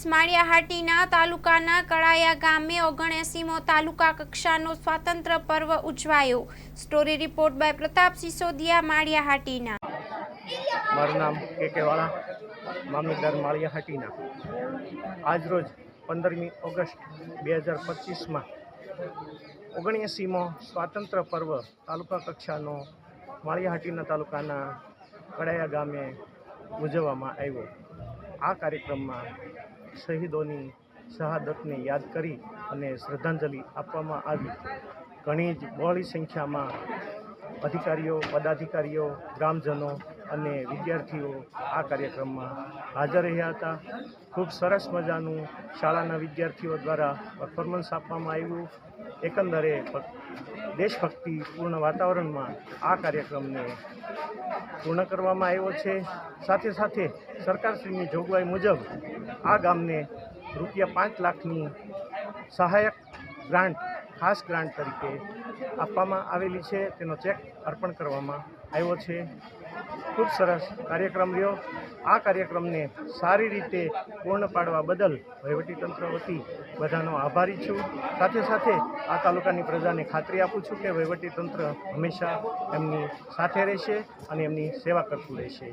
માળિયાહાટીના તાલુકાના કળાયા ગામે 79મો તાલુકા કક્ષાનો સ્વાતંત્ર્ય પર્વ ઉજવાયો। Story report by Pratap Sisodiya, Maliyahatina. મારું નામ કે વાળા, મામલતદાર માળિયાહાટીના। આજરોજ 15મી ઓગસ્ટ 2025માં 79મો સ્વાતંત્ર્ય પર્વ તાલુકા કક્ષાનો માળિયાહાટીના તાલુકાના કળાયા ગામે ઉજવવામાં આવ્યો। આ કાર્યક્રમમાં શહીદોની શહાદતને યાદ કરી અને શ્રદ્ધાંજલિ આપવામાં આવી। ઘણી જ બહોળી સંખ્યામાં અધિકારીઓ, પદાધિકારીઓ, ગ્રામજનો અને વિદ્યાર્થીઓ આ કાર્યક્રમમાં હાજર રહ્યા હતા। ખૂબ સરસ મજાનું શાળાના વિદ્યાર્થીઓ દ્વારા પરફોર્મન્સ આપવામાં આવ્યું। એકંદરે દેશભક્તિપૂર્ણ વાતાવરણમાં આ કાર્યક્રમને પૂર્ણ કરવામાં આવ્યો છે। સાથે સાથે સરકારશ્રીની જોગવાઈ મુજબ આ ગામને ₹5 લાખની સહાયક ગ્રાન્ટ, ખાસ ગ્રાન્ટ તરીકે આપવામાં આવેલી છે। તેનો ચેક અર્પણ કરવામાં આવ્યો છે। ખૂબ સરસ કાર્યક્રમ રહ્યો। આ કાર્યક્રમને સારી રીતે પૂર્ણ પાડવા બદલ વહીવટીતંત્ર વતી બધાનો આભારી છું। સાથે સાથે આ તાલુકાની પ્રજાને ખાતરી આપું છું કે વહીવટીતંત્ર હંમેશા એમની સાથે રહેશે અને એમની સેવા કરતું રહેશે।